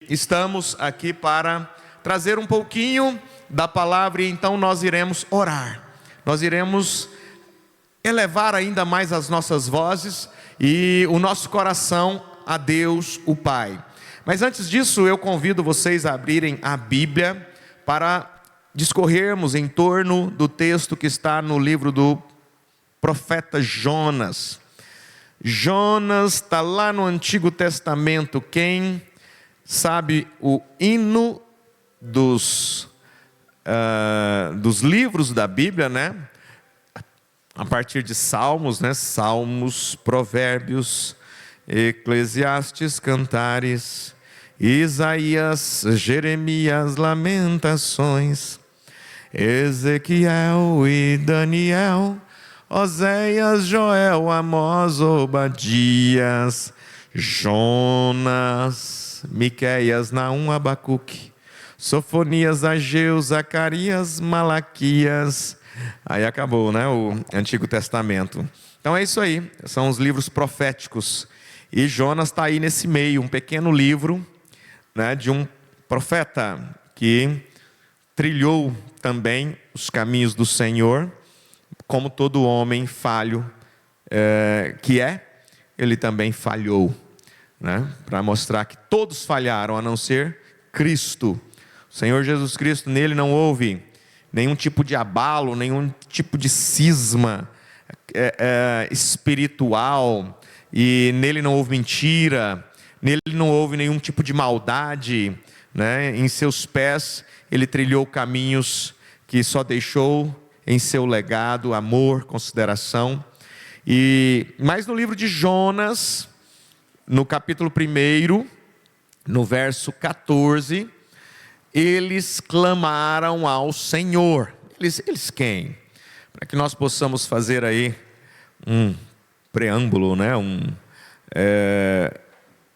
Estamos aqui para trazer um pouquinho da palavra e então nós iremos orar. Nós iremos elevar ainda mais as nossas vozes e o nosso coração a Deus, o Pai. Mas antes disso, eu convido vocês a abrirem a Bíblia para discorrermos em torno do texto que está no livro do profeta Jonas. Jonas está lá no Antigo Testamento. Quem sabe o hino dos livros da Bíblia, né? A partir de Salmos, né? Salmos, Provérbios, Eclesiastes, Cantares, Isaías, Jeremias, Lamentações, Ezequiel e Daniel, Oséias, Joel, Amós, Obadias, Jonas, Miqueias, Naum, Abacuque, Sofonias, Ageu, Zacarias, Malaquias. Aí acabou, né, o Antigo Testamento. Então é isso aí, são os livros proféticos. E Jonas está aí nesse meio, um pequeno livro, né, de um profeta que trilhou também os caminhos do Senhor, como todo homem falho que é, ele também falhou, né, para mostrar que todos falharam, a não ser Cristo. O Senhor Jesus Cristo, nele não houve nenhum tipo de abalo, nenhum tipo de cisma espiritual, e nele não houve mentira, nele não houve nenhum tipo de maldade, né? Em seus pés ele trilhou caminhos que só deixou em seu legado amor, consideração. Mas no livro de Jonas, no capítulo 1, no verso 14, eles clamaram ao Senhor. Eles quem? Para que nós possamos fazer aí um preâmbulo, né?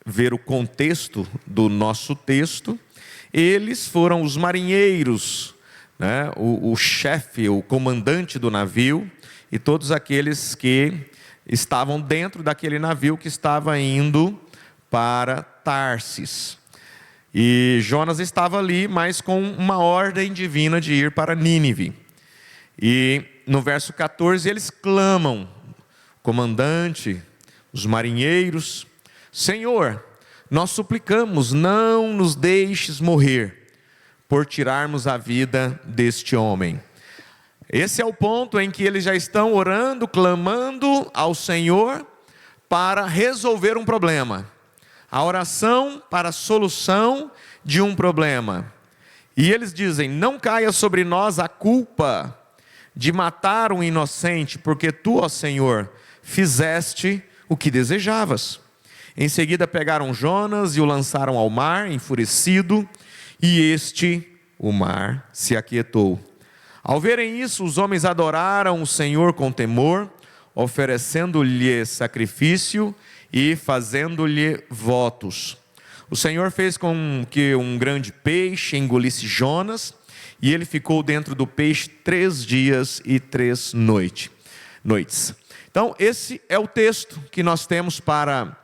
Ver o contexto do nosso texto. Eles foram os marinheiros, né? O chefe, o comandante do navio e todos aqueles que estavam dentro daquele navio que estava indo para Tarsis. E Jonas estava ali, mas com uma ordem divina de ir para Nínive. E no verso 14 eles clamam, o comandante, os marinheiros: Senhor, nós suplicamos, não nos deixes morrer, por tirarmos a vida deste homem. Esse é o ponto em que eles já estão orando, clamando ao Senhor para resolver um problema. A oração para a solução de um problema. E eles dizem: não caia sobre nós a culpa de matar um inocente, porque tu, ó Senhor, fizeste o que desejavas. Em seguida pegaram Jonas e o lançaram ao mar, enfurecido, e o mar, se aquietou. Ao verem isso, os homens adoraram o Senhor com temor, oferecendo-lhe sacrifício e fazendo-lhe votos. O Senhor fez com que um grande peixe engolisse Jonas, e ele ficou dentro do peixe 3 dias e 3 noites. Então esse é o texto que nós temos para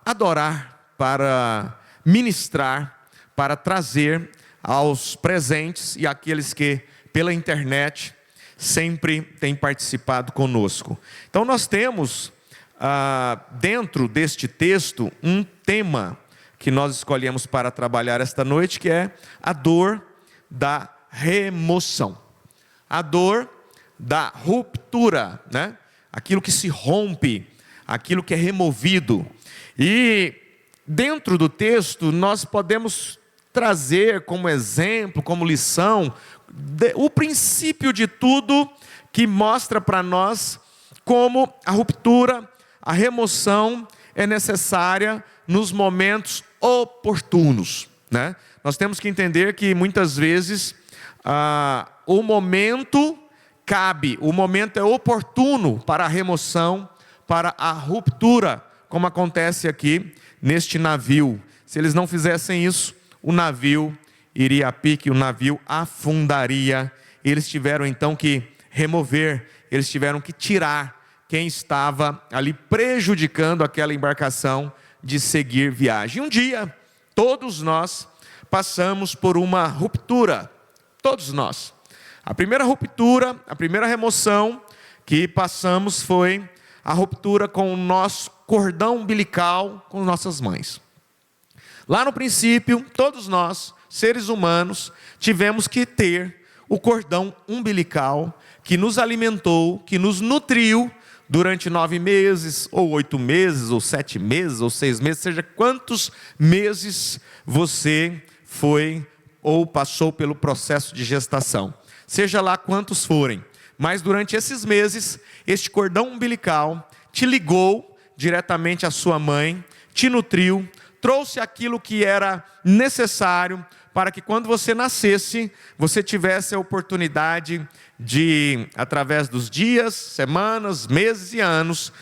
adorar, para ministrar, para trazer aos presentes e àqueles que pela internet sempre têm participado conosco. Então nós temos dentro deste texto um tema que nós escolhemos para trabalhar esta noite, que é a dor da remoção, a dor da ruptura, né? Aquilo que se rompe, aquilo que é removido. E dentro do texto nós podemos trazer como exemplo, como lição, o princípio de tudo que mostra para nós como a ruptura, a remoção é necessária nos momentos oportunos, né? Nós temos que entender que muitas vezes o momento cabe, o momento é oportuno para a remoção, para a ruptura, como acontece aqui neste navio. Se eles não fizessem isso, o navio iria a pique, o navio afundaria. Eles tiveram então que remover, eles tiveram que tirar quem estava ali prejudicando aquela embarcação de seguir viagem. Um dia todos nós passamos por uma ruptura, todos nós. A primeira ruptura, a primeira remoção que passamos foi a ruptura com o nosso cordão umbilical com nossas mães. Lá no princípio, todos nós, seres humanos, tivemos que ter o cordão umbilical que nos alimentou, que nos nutriu durante 9 meses, ou 8 meses, ou 7 meses, ou 6 meses, seja quantos meses você foi ou passou pelo processo de gestação. Seja lá quantos forem. Mas durante esses meses, este cordão umbilical te ligou diretamente à sua mãe, te nutriu, trouxe aquilo que era necessário para que quando você nascesse, você tivesse a oportunidade de, através dos dias, semanas, meses e anos,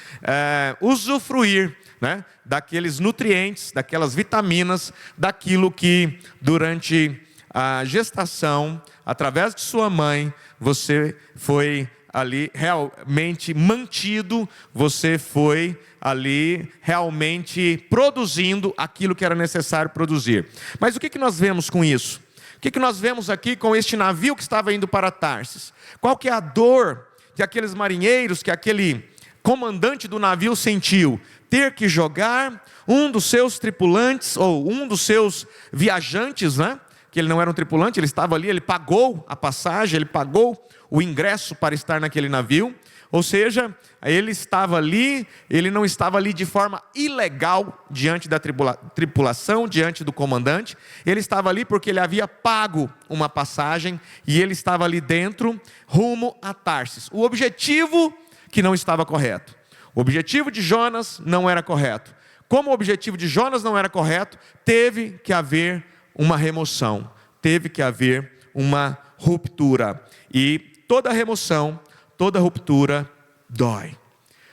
usufruir, né, daqueles nutrientes, daquelas vitaminas, daquilo que durante a gestação, através de sua mãe, você foi ali realmente mantido, você foi ali realmente produzindo aquilo que era necessário produzir. Mas o que nós vemos com isso? O que nós vemos aqui com este navio que estava indo para Tarsis? Qual que é a dor que aqueles marinheiros, que aquele comandante do navio sentiu? Ter que jogar um dos seus tripulantes, ou um dos seus viajantes, né? Que ele não era um tripulante, ele estava ali, ele pagou a passagem, ele pagou o ingresso para estar naquele navio, ou seja, ele estava ali, ele não estava ali de forma ilegal diante da tripulação, diante do comandante, ele estava ali porque ele havia pago uma passagem, e ele estava ali dentro, rumo a Tarsis. O objetivo que não estava correto, o objetivo de Jonas não era correto. Como o objetivo de Jonas não era correto, teve que haver uma remoção, teve que haver uma ruptura, e toda remoção, toda ruptura dói.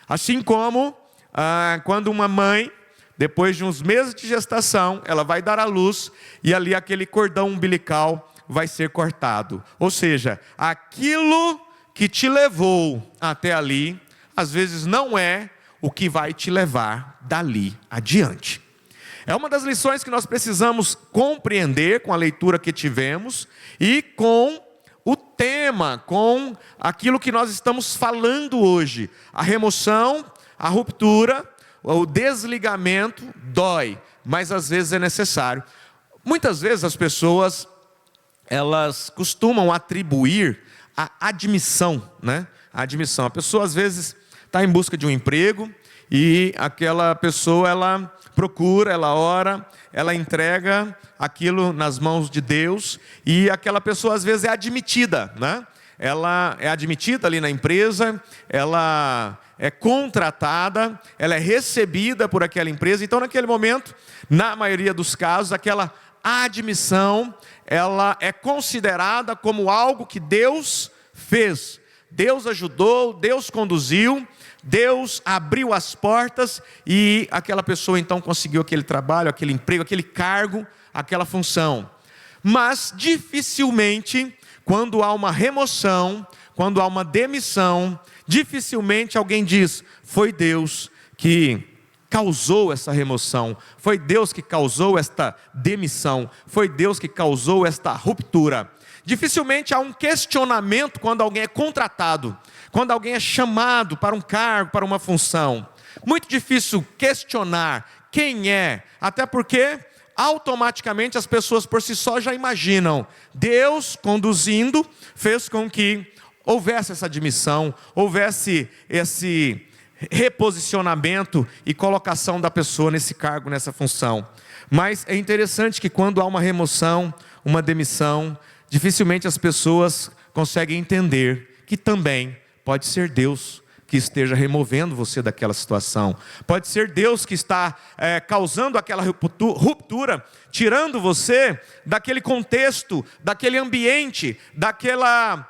Assim como quando uma mãe, depois de uns meses de gestação, ela vai dar à luz, e ali aquele cordão umbilical vai ser cortado. Ou seja, aquilo que te levou até ali, às vezes não é o que vai te levar dali adiante. É uma das lições que nós precisamos compreender com a leitura que tivemos e com o tema, com aquilo que nós estamos falando hoje. A remoção, a ruptura, o desligamento dói, mas às vezes é necessário. Muitas vezes as pessoas, elas costumam atribuir a admissão, né? A admissão. A pessoa às vezes está em busca de um emprego, e aquela pessoa, ela procura, ela ora, ela entrega aquilo nas mãos de Deus, e aquela pessoa às vezes é admitida, né? Ela é admitida ali na empresa, ela é contratada, ela é recebida por aquela empresa. Então naquele momento, na maioria dos casos, aquela admissão, ela é considerada como algo que Deus fez. Deus ajudou, Deus conduziu, Deus abriu as portas, e aquela pessoa então conseguiu aquele trabalho, aquele emprego, aquele cargo, aquela função. Mas dificilmente, quando há uma remoção, quando há uma demissão, dificilmente alguém diz: foi Deus que causou essa remoção, foi Deus que causou esta demissão, foi Deus que causou esta ruptura. Dificilmente há um questionamento quando alguém é contratado, quando alguém é chamado para um cargo, para uma função. Muito difícil questionar quem é, até porque automaticamente as pessoas por si só já imaginam. Deus conduzindo fez com que houvesse essa admissão, houvesse esse reposicionamento e colocação da pessoa nesse cargo, nessa função. Mas é interessante que quando há uma remoção, uma demissão, dificilmente as pessoas conseguem entender que também pode ser Deus que esteja removendo você daquela situação. Pode ser Deus que está causando aquela ruptura, tirando você daquele contexto, daquele ambiente, daquela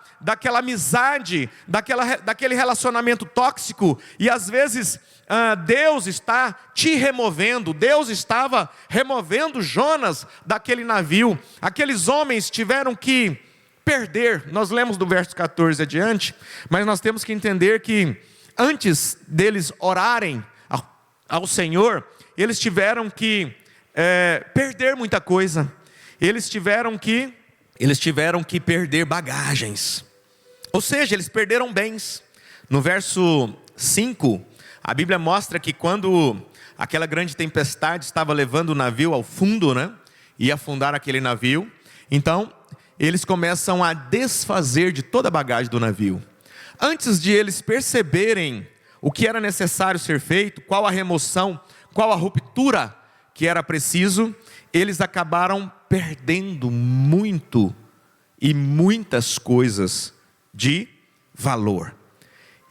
amizade, daquele relacionamento tóxico. E às vezes Deus está te removendo. Deus estava removendo Jonas daquele navio. Aqueles homens tiveram que perder. Nós lemos do verso 14 adiante, mas nós temos que entender que antes deles orarem ao Senhor, eles tiveram que perder muita coisa. Eles tiveram que perder bagagens. Ou seja, eles perderam bens. No verso 5, a Bíblia mostra que quando aquela grande tempestade estava levando o navio ao fundo, né? Ia afundar aquele navio. Então, eles começam a desfazer de toda a bagagem do navio. Antes de eles perceberem o que era necessário ser feito, qual a remoção, qual a ruptura que era preciso, eles acabaram perdendo muito e muitas coisas de valor.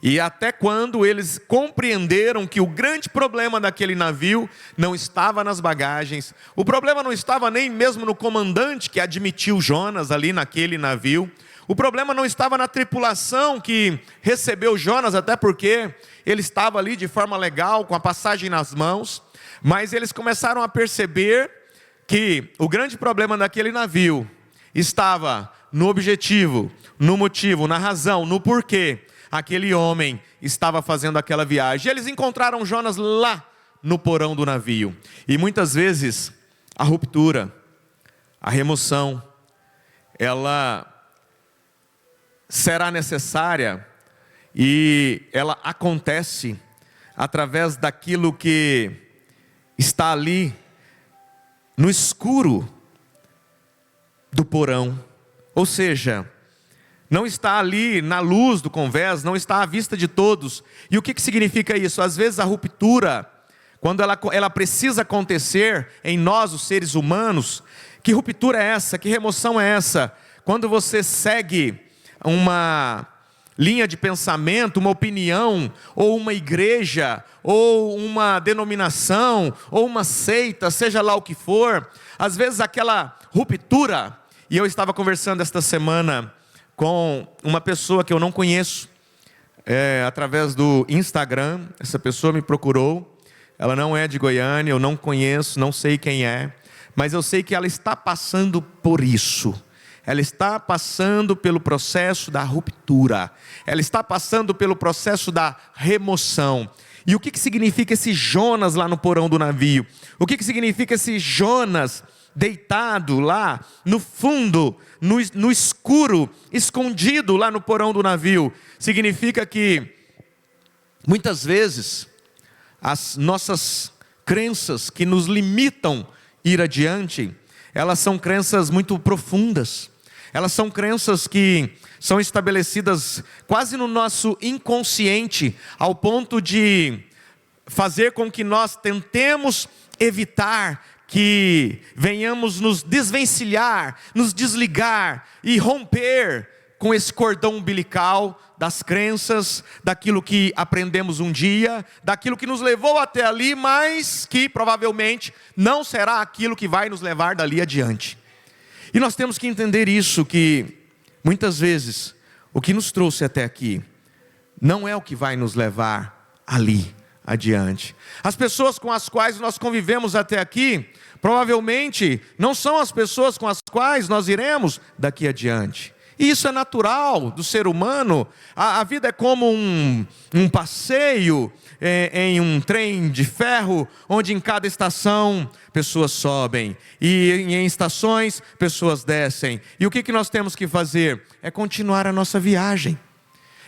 E até quando eles compreenderam que o grande problema daquele navio não estava nas bagagens, o problema não estava nem mesmo no comandante que admitiu Jonas ali naquele navio, o problema não estava na tripulação que recebeu Jonas, até porque ele estava ali de forma legal, com a passagem nas mãos, mas eles começaram a perceber que o grande problema daquele navio estava no objetivo, no motivo, na razão, no porquê aquele homem estava fazendo aquela viagem. E eles encontraram Jonas lá no porão do navio. E muitas vezes a ruptura, a remoção, ela será necessária e ela acontece através daquilo que está ali no escuro do porão. Ou seja, não está ali na luz do convés, não está à vista de todos. E o que significa isso? Às vezes a ruptura, quando ela precisa acontecer em nós, os seres humanos, que ruptura é essa? Que remoção é essa? Quando você segue uma linha de pensamento, uma opinião, ou uma igreja, ou uma denominação, ou uma seita, seja lá o que for, às vezes aquela ruptura, e eu estava conversando esta semana com uma pessoa que eu não conheço, através do Instagram. Essa pessoa me procurou, ela não é de Goiânia, eu não conheço, não sei quem é, mas eu sei que ela está passando por isso. Ela está passando pelo processo da ruptura, ela está passando pelo processo da remoção. E o que significa esse Jonas lá no porão do navio? O que significa esse Jonas deitado lá no fundo, no escuro, escondido lá no porão do navio? Significa que muitas vezes as nossas crenças que nos limitam ir adiante, elas são crenças muito profundas. Elas são crenças que são estabelecidas quase no nosso inconsciente, ao ponto de fazer com que nós tentemos evitar que venhamos nos desvencilhar, nos desligar e romper com esse cordão umbilical das crenças, daquilo que aprendemos um dia, daquilo que nos levou até ali, mas que provavelmente não será aquilo que vai nos levar dali adiante. E nós temos que entender isso, que muitas vezes o que nos trouxe até aqui não é o que vai nos levar ali adiante. As pessoas com as quais nós convivemos até aqui, provavelmente não são as pessoas com as quais nós iremos daqui adiante. E isso é natural do ser humano. A vida é como um passeio em um trem de ferro, onde em cada estação pessoas sobem, e em estações pessoas descem. E o que nós temos que fazer? É continuar a nossa viagem.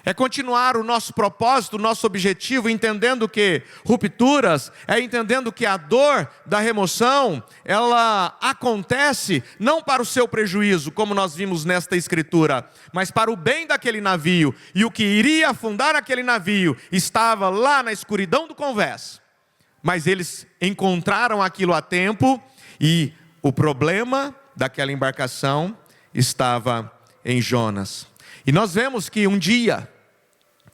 É continuar o nosso propósito, o nosso objetivo, entendendo que rupturas, entendendo que a dor da remoção, ela acontece não para o seu prejuízo, como nós vimos nesta escritura, mas para o bem daquele navio. E o que iria afundar aquele navio estava lá na escuridão do convés. Mas eles encontraram aquilo a tempo, e o problema daquela embarcação estava em Jonas. E nós vemos que um dia,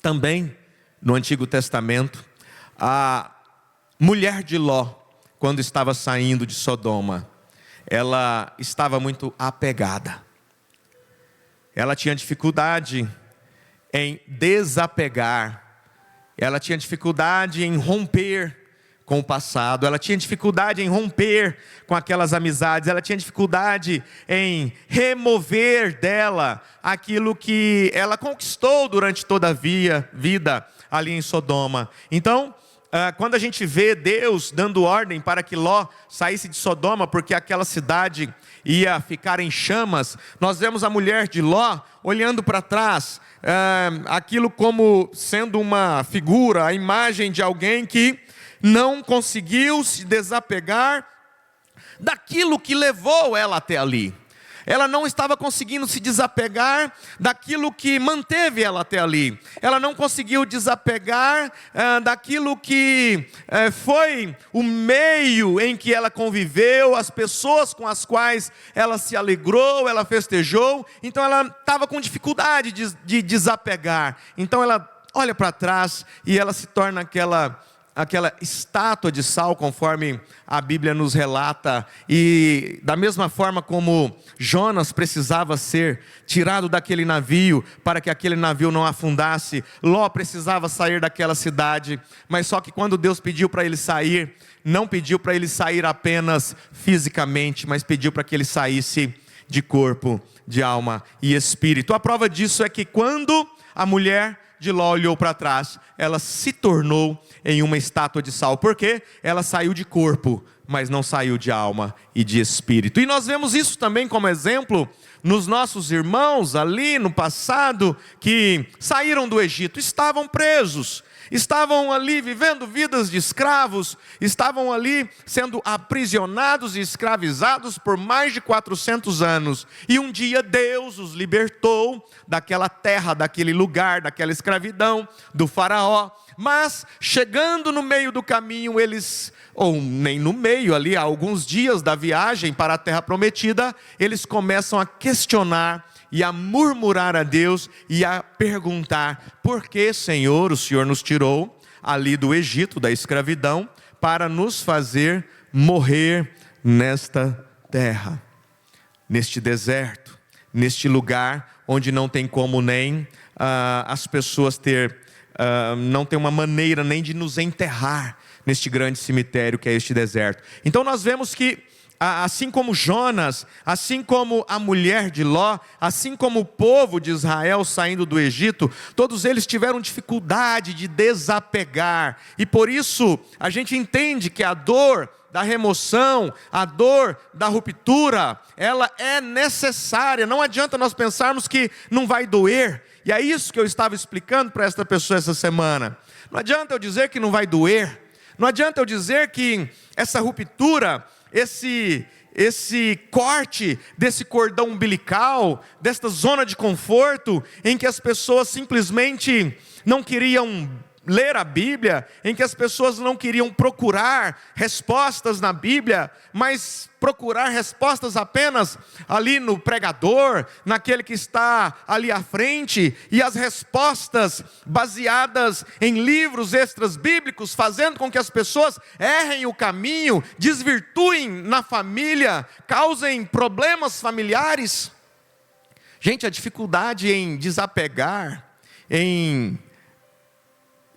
também no Antigo Testamento, a mulher de Ló, quando estava saindo de Sodoma, ela estava muito apegada. Ela tinha dificuldade em desapegar, ela tinha dificuldade em romper com o passado, ela tinha dificuldade em romper com aquelas amizades, ela tinha dificuldade em remover dela aquilo que ela conquistou durante toda a vida ali em Sodoma. Então, quando a gente vê Deus dando ordem para que Ló saísse de Sodoma, porque aquela cidade ia ficar em chamas, nós vemos a mulher de Ló olhando para trás, aquilo como sendo uma figura, a imagem de alguém que não conseguiu se desapegar daquilo que levou ela até ali. Ela não estava conseguindo se desapegar daquilo que manteve ela até ali. Ela não conseguiu desapegar daquilo que foi o meio em que ela conviveu, as pessoas com as quais ela se alegrou, ela festejou. Então ela estava com dificuldade de desapegar. Então ela olha para trás e ela se torna aquela estátua de sal, conforme a Bíblia nos relata. E da mesma forma como Jonas precisava ser tirado daquele navio, para que aquele navio não afundasse, Ló precisava sair daquela cidade. Mas só que quando Deus pediu para ele sair, não pediu para ele sair apenas fisicamente, mas pediu para que ele saísse de corpo, de alma e espírito. A prova disso é que quando a mulher de Ló olhou para trás, ela se tornou em uma estátua de sal, porque ela saiu de corpo, mas não saiu de alma e de espírito. E nós vemos isso também como exemplo nos nossos irmãos ali no passado, que saíram do Egito, estavam presos, estavam ali vivendo vidas de escravos, estavam ali sendo aprisionados e escravizados por mais de 400 anos. E um dia Deus os libertou daquela terra, daquele lugar, daquela escravidão, do faraó. Mas chegando no meio do caminho, eles, ou nem no meio ali, há alguns dias da viagem para a terra prometida, eles começam a questionar e a murmurar a Deus e a perguntar: por que, Senhor, o Senhor nos tirou ali do Egito, da escravidão, para nos fazer morrer nesta terra, neste deserto, neste lugar onde não tem como nem as pessoas não tem uma maneira nem de nos enterrar neste grande cemitério que é este deserto. Então nós vemos que assim como Jonas, assim como a mulher de Ló, assim como o povo de Israel saindo do Egito, todos eles tiveram dificuldade de desapegar. E por isso a gente entende que a dor da remoção, a dor da ruptura, ela é necessária. Não adianta nós pensarmos que não vai doer. E é isso que eu estava explicando para esta pessoa essa semana. Não adianta eu dizer que não vai doer. Não adianta eu dizer que essa ruptura, esse corte desse cordão umbilical, desta zona de conforto, em que as pessoas simplesmente não queriam ler a Bíblia, em que as pessoas não queriam procurar respostas na Bíblia, mas procurar respostas apenas ali no pregador, naquele que está ali à frente, e as respostas baseadas em livros extras bíblicos, fazendo com que as pessoas errem o caminho, desvirtuem na família, causem problemas familiares. Gente, a dificuldade em desapegar, em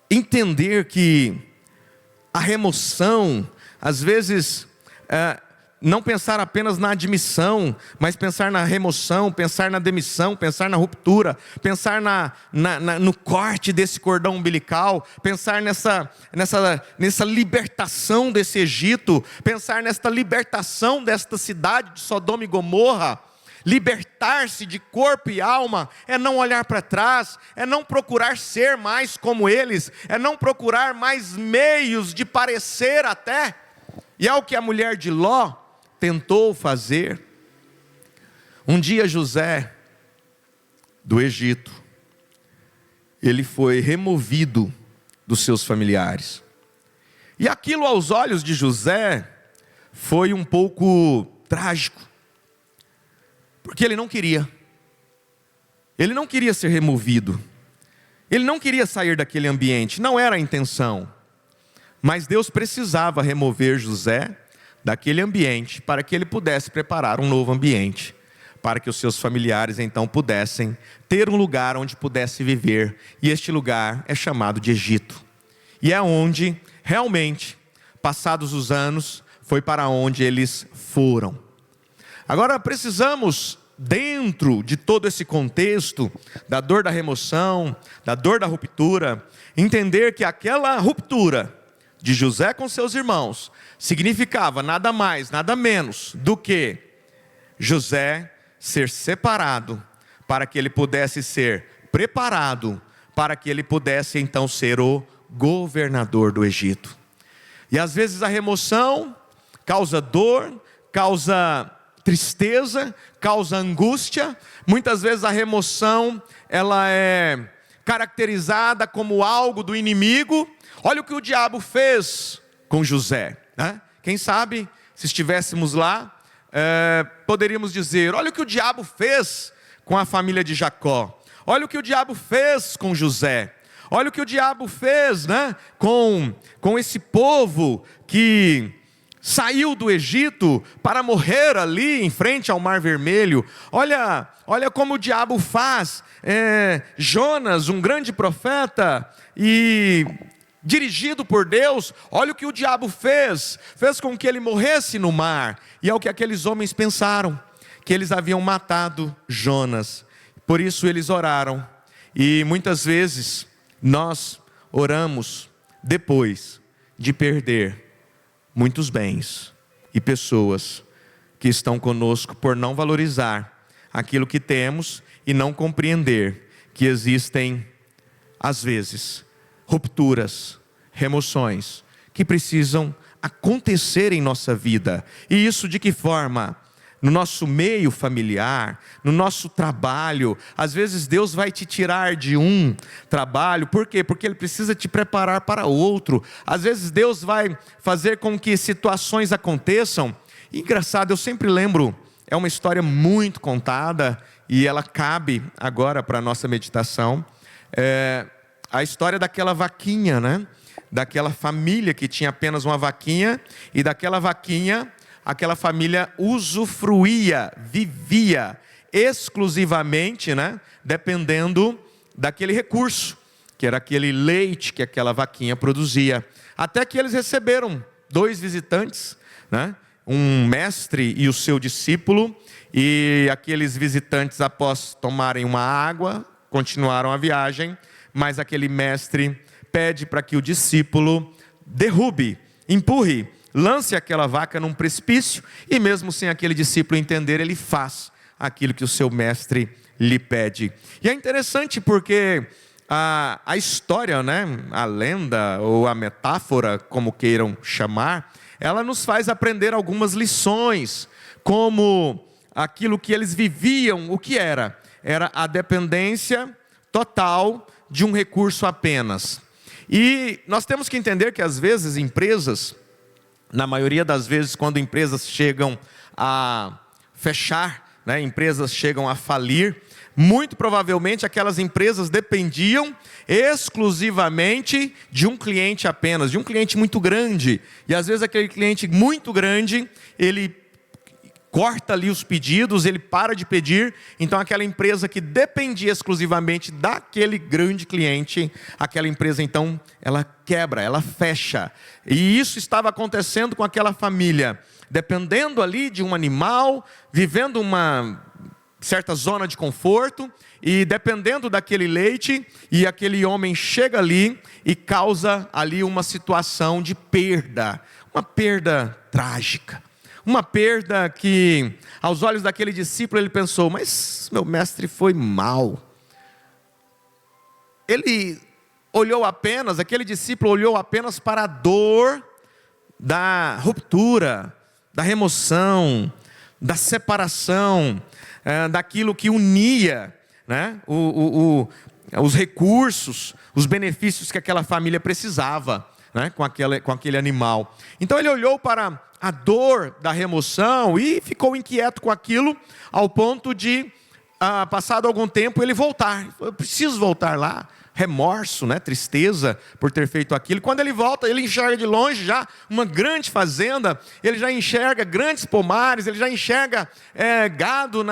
entender que a remoção, às vezes, não pensar apenas na admissão, mas pensar na remoção, pensar na demissão, pensar na ruptura, pensar no corte desse cordão umbilical, pensar nessa libertação desse Egito, pensar nesta libertação desta cidade de Sodoma e Gomorra. Libertar-se de corpo e alma é não olhar para trás, é não procurar ser mais como eles, é não procurar mais meios de parecer até. E é o que a mulher de Ló tentou fazer. Um dia José, do Egito, ele foi removido dos seus familiares. E aquilo aos olhos de José foi um pouco trágico. Porque ele não queria ser removido, ele não queria sair daquele ambiente, não era a intenção, mas Deus precisava remover José daquele ambiente, para que ele pudesse preparar um novo ambiente, para que os seus familiares então pudessem ter um lugar onde pudesse viver, e este lugar é chamado de Egito, e é onde realmente, passados os anos, foi para onde eles foram. Agora precisamos, dentro de todo esse contexto da dor da remoção, da dor da ruptura, entender que aquela ruptura de José com seus irmãos significava nada mais, nada menos do que José ser separado para que ele pudesse ser preparado para que ele pudesse então ser o governador do Egito. E às vezes a remoção causa dor, causa tristeza, causa angústia. Muitas vezes a remoção ela é caracterizada como algo do inimigo. Olha o que o diabo fez com José, né? Quem sabe, se estivéssemos lá, poderíamos dizer: olha o que o diabo fez com a família de Jacó. Olha o que o diabo fez com José. Olha o que o diabo fez, né, com esse povo que saiu do Egito para morrer ali em frente ao Mar Vermelho. Olha como o diabo faz. Jonas, um grande profeta e dirigido por Deus, olha o que o diabo fez com que ele morresse no mar. E é o que aqueles homens pensaram, que eles haviam matado Jonas. Por isso eles oraram. E muitas vezes nós oramos depois de perder muitos bens e pessoas que estão conosco por não valorizar aquilo que temos e não compreender que existem, às vezes, rupturas, remoções que precisam acontecer em nossa vida. E isso de que forma? No nosso meio familiar, no nosso trabalho. Às vezes Deus vai te tirar de um trabalho. Por quê? Porque Ele precisa te preparar para outro. Às vezes Deus vai fazer com que situações aconteçam. E, engraçado, eu sempre lembro, é uma história muito contada e ela cabe agora para a nossa meditação. A história daquela vaquinha, né? Daquela família que tinha apenas uma vaquinha, e daquela vaquinha aquela família usufruía, vivia exclusivamente, né, dependendo daquele recurso, que era aquele leite que aquela vaquinha produzia. Até que eles receberam 2 visitantes, né, um mestre e o seu discípulo, e aqueles visitantes, após tomarem uma água, continuaram a viagem, mas aquele mestre pede para que o discípulo derrube, empurre, lance aquela vaca num precipício, e mesmo sem aquele discípulo entender, ele faz aquilo que o seu mestre lhe pede. E é interessante porque a história, né, a lenda ou a metáfora, como queiram chamar, ela nos faz aprender algumas lições, como aquilo que eles viviam, o que era? Era a dependência total de um recurso apenas. E nós temos que entender que às vezes empresas, na maioria das vezes, quando empresas chegam a fechar, né, empresas chegam a falir, muito provavelmente aquelas empresas dependiam exclusivamente de um cliente apenas, de um cliente muito grande. E às vezes aquele cliente muito grande, ele corta ali os pedidos, ele para de pedir. Então aquela empresa que dependia exclusivamente daquele grande cliente, aquela empresa então, ela quebra, ela fecha. E isso estava acontecendo com aquela família, dependendo ali de um animal, vivendo uma certa zona de conforto, e dependendo daquele leite, e aquele homem chega ali e causa ali uma situação de perda, uma perda trágica. Uma perda que, aos olhos daquele discípulo, ele pensou: mas meu mestre foi mau. Ele olhou apenas, aquele discípulo olhou apenas para a dor da ruptura, da remoção, da separação, daquilo que unia, né, os recursos, os benefícios que aquela família precisava, né, com aquele animal. Então ele olhou para a dor da remoção e ficou inquieto com aquilo, ao ponto de, passado algum tempo, ele voltar. Eu preciso voltar lá. Remorso, né? Tristeza por ter feito aquilo. Quando ele volta, ele enxerga de longe já uma grande fazenda, ele já enxerga grandes pomares, ele já enxerga gado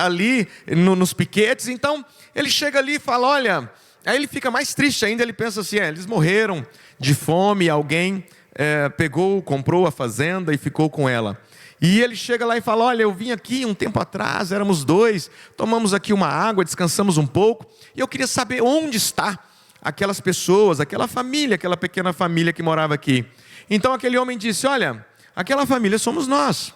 ali nos piquetes. Então ele chega ali e fala: olha, aí ele fica mais triste ainda. Ele pensa assim: eles morreram de fome, alguém pegou, comprou a fazenda e ficou com ela. E ele chega lá e fala: olha, eu vim aqui um tempo atrás, éramos 2, tomamos aqui uma água, descansamos um pouco, e eu queria saber onde está aquelas pessoas, aquela família, aquela pequena família que morava aqui. Então aquele homem disse: olha, aquela família somos nós.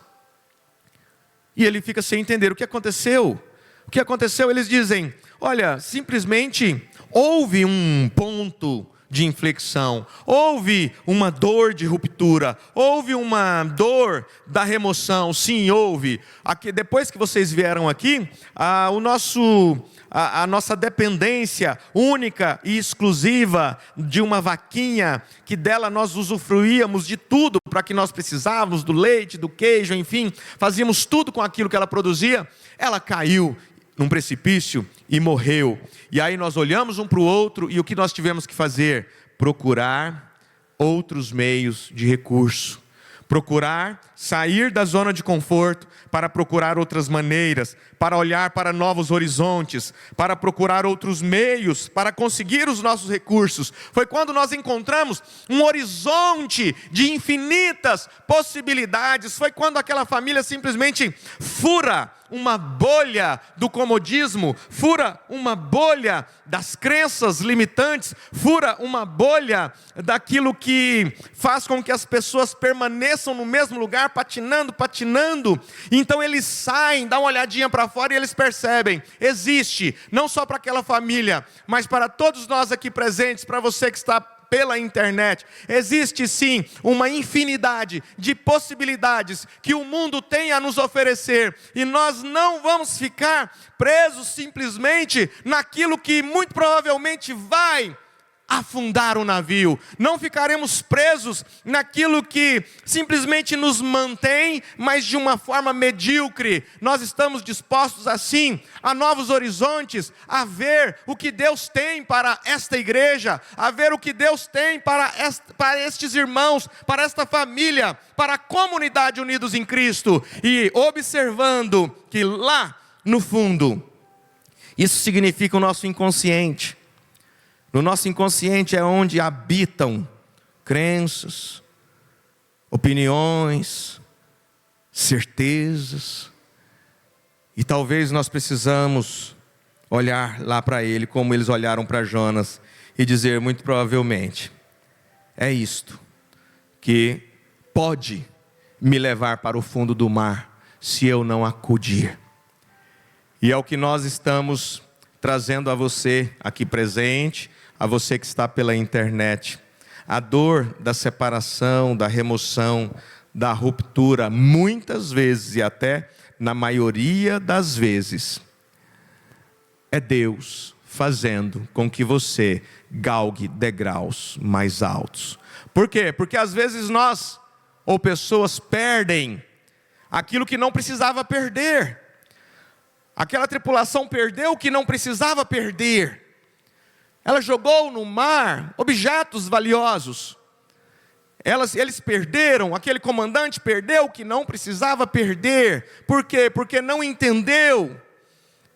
E ele fica sem entender o que aconteceu. O que aconteceu? Eles dizem: olha, simplesmente houve um ponto de inflexão, houve uma dor de ruptura, houve uma dor da remoção. Sim, houve. Aqui, depois que vocês vieram aqui, a nossa dependência única e exclusiva de uma vaquinha, que dela nós usufruíamos de tudo para que nós precisávamos, do leite, do queijo, enfim, fazíamos tudo com aquilo que ela produzia, ela caiu num precipício e morreu. E aí nós olhamos um para o outro, e o que nós tivemos que fazer? Procurar outros meios de recurso. Procurar sair da zona de conforto para procurar outras maneiras, para olhar para novos horizontes, para procurar outros meios, para conseguir os nossos recursos. Foi quando nós encontramos um horizonte de infinitas possibilidades. Foi quando aquela família simplesmente fura uma bolha do comodismo, fura uma bolha das crenças limitantes, fura uma bolha daquilo que faz com que as pessoas permaneçam no mesmo lugar, patinando. Então eles saem, dão uma olhadinha para fora e eles percebem: existe, não só para aquela família, mas para todos nós aqui presentes, para você que está pela internet, existe sim uma infinidade de possibilidades que o mundo tem a nos oferecer, e nós não vamos ficar presos simplesmente naquilo que muito provavelmente vai afundar o navio. Não ficaremos presos naquilo que simplesmente nos mantém, mas de uma forma medíocre. Nós estamos dispostos assim a novos horizontes, a ver o que Deus tem para esta igreja, a ver o que Deus tem para estes irmãos, para esta família, para a comunidade unidos em Cristo, e observando que lá no fundo, isso significa o nosso inconsciente. No nosso inconsciente é onde habitam crenças, opiniões, certezas. E talvez nós precisamos olhar lá para ele, como eles olharam para Jonas, e dizer: muito provavelmente, é isto que pode me levar para o fundo do mar, se eu não acudir. E é o que nós estamos trazendo a você aqui presente, a você que está pela internet. A dor da separação, da remoção, da ruptura, muitas vezes, e até na maioria das vezes, é Deus fazendo com que você galgue degraus mais altos. Por quê? Porque às vezes nós, ou pessoas, perdem aquilo que não precisava perder. Aquela tripulação perdeu o que não precisava perder. Ela jogou no mar objetos valiosos. Eles perderam, aquele comandante perdeu o que não precisava perder. Por quê? Porque não entendeu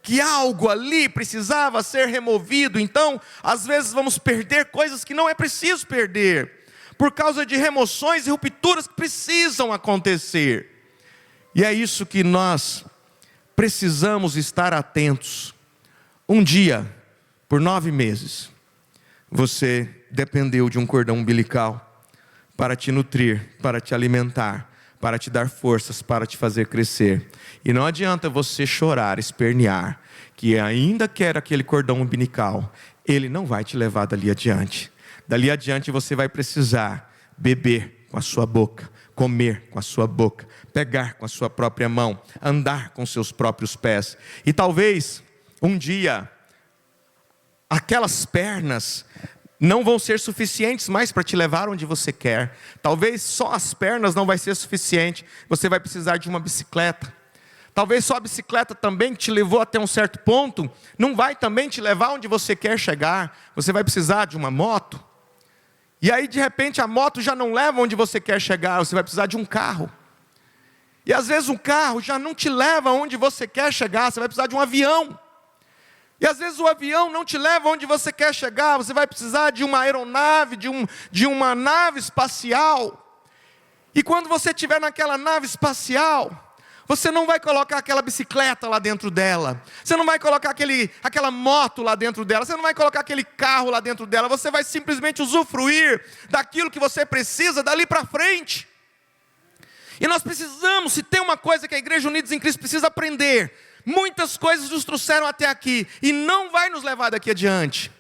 que algo ali precisava ser removido. Então, às vezes vamos perder coisas que não é preciso perder, por causa de remoções e rupturas que precisam acontecer. E é isso que nós precisamos estar atentos. Um dia, por 9 meses, você dependeu de um cordão umbilical para te nutrir, para te alimentar, para te dar forças, para te fazer crescer. E não adianta você chorar, espernear, que ainda quer aquele cordão umbilical, ele não vai te levar dali adiante. Dali adiante você vai precisar beber com a sua boca, comer com a sua boca, pegar com a sua própria mão, andar com seus próprios pés. E talvez um dia aquelas pernas não vão ser suficientes mais para te levar onde você quer. Talvez só as pernas não vai ser suficiente. Você vai precisar de uma bicicleta. Talvez só a bicicleta também, que te levou até um certo ponto, não vai também te levar onde você quer chegar. Você vai precisar de uma moto. E aí de repente a moto já não leva onde você quer chegar. Você vai precisar de um carro. E às vezes um carro já não te leva onde você quer chegar. Você vai precisar de um avião. E às vezes o avião não te leva onde você quer chegar. Você vai precisar de uma aeronave, de uma nave espacial. E quando você estiver naquela nave espacial, Você não vai colocar aquela bicicleta lá dentro dela. Você não vai colocar aquela moto lá dentro dela. Você não vai colocar aquele carro lá dentro dela. Você vai simplesmente usufruir daquilo que você precisa dali para frente. E nós precisamos, se tem uma coisa que a Igreja Unidos em Cristo precisa aprender, muitas coisas nos trouxeram até aqui e não vai nos levar daqui adiante.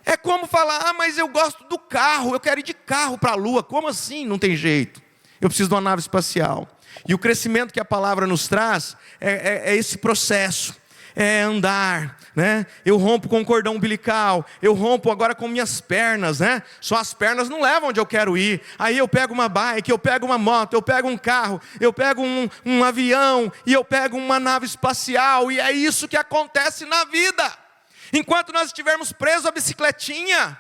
É como falar, mas eu gosto do carro, eu quero ir de carro para a lua. Como assim? Não tem jeito. Eu preciso de uma nave espacial. E o crescimento que a palavra nos traz é esse processo. É andar, né? Eu rompo com o cordão umbilical, eu rompo agora com minhas pernas, né? Só as pernas não levam onde eu quero ir. Aí eu pego uma bike, eu pego uma moto, eu pego um carro, eu pego um avião, e eu pego uma nave espacial, e é isso que acontece na vida. Enquanto nós estivermos presos à bicicletinha,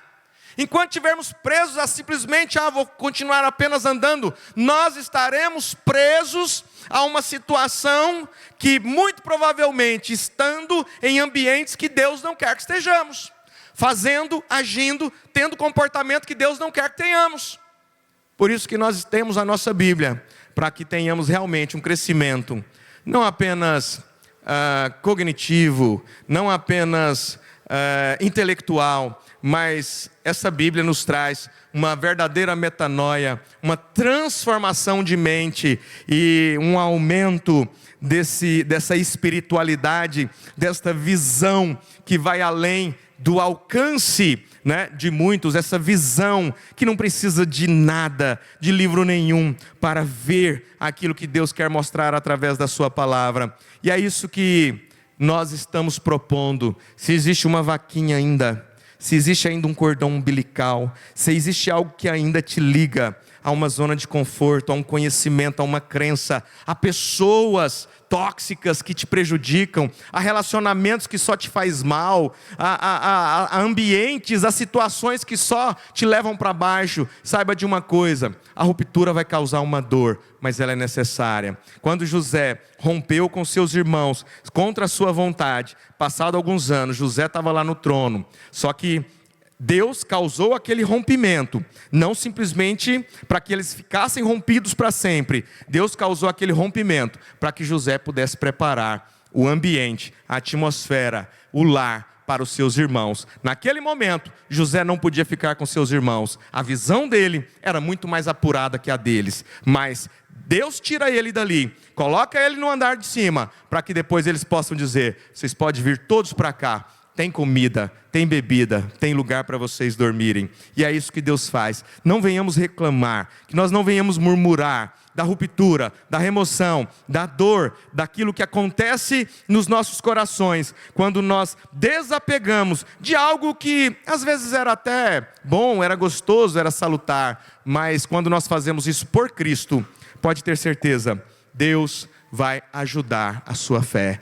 enquanto estivermos presos a simplesmente, vou continuar apenas andando, nós estaremos presos a uma situação que muito provavelmente estando em ambientes que Deus não quer que estejamos, fazendo, agindo, tendo comportamento que Deus não quer que tenhamos. Por isso que nós temos a nossa Bíblia, para que tenhamos realmente um crescimento, não apenas cognitivo, não apenas intelectual, mas essa Bíblia nos traz uma verdadeira metanoia, uma transformação de mente e um aumento dessa espiritualidade, desta visão que vai além do alcance, né, de muitos, essa visão que não precisa de nada, de livro nenhum, para ver aquilo que Deus quer mostrar através da sua palavra. E é isso que nós estamos propondo. Se existe uma vaquinha ainda, se existe ainda um cordão umbilical, se existe algo que ainda te liga a uma zona de conforto, a um conhecimento, a uma crença, a pessoas tóxicas que te prejudicam, a relacionamentos que só te faz mal, a ambientes, a situações que só te levam para baixo, saiba de uma coisa: a ruptura vai causar uma dor, mas ela é necessária. Quando José rompeu com seus irmãos contra a sua vontade, passado alguns anos, José estava lá no trono, só que Deus causou aquele rompimento, não simplesmente para que eles ficassem rompidos para sempre. Deus causou aquele rompimento para que José pudesse preparar o ambiente, a atmosfera, o lar para os seus irmãos. Naquele momento, José não podia ficar com seus irmãos. A visão dele era muito mais apurada que a deles, mas Deus tira ele dali, coloca ele no andar de cima, para que depois eles possam dizer: vocês podem vir todos para cá. Tem comida, tem bebida, tem lugar para vocês dormirem. E é isso que Deus faz. Não venhamos reclamar, que nós não venhamos murmurar da ruptura, da remoção, da dor, daquilo que acontece nos nossos corações, quando nós desapegamos de algo que às vezes era até bom, era gostoso, era salutar, mas quando nós fazemos isso por Cristo, pode ter certeza, Deus vai ajudar a sua fé.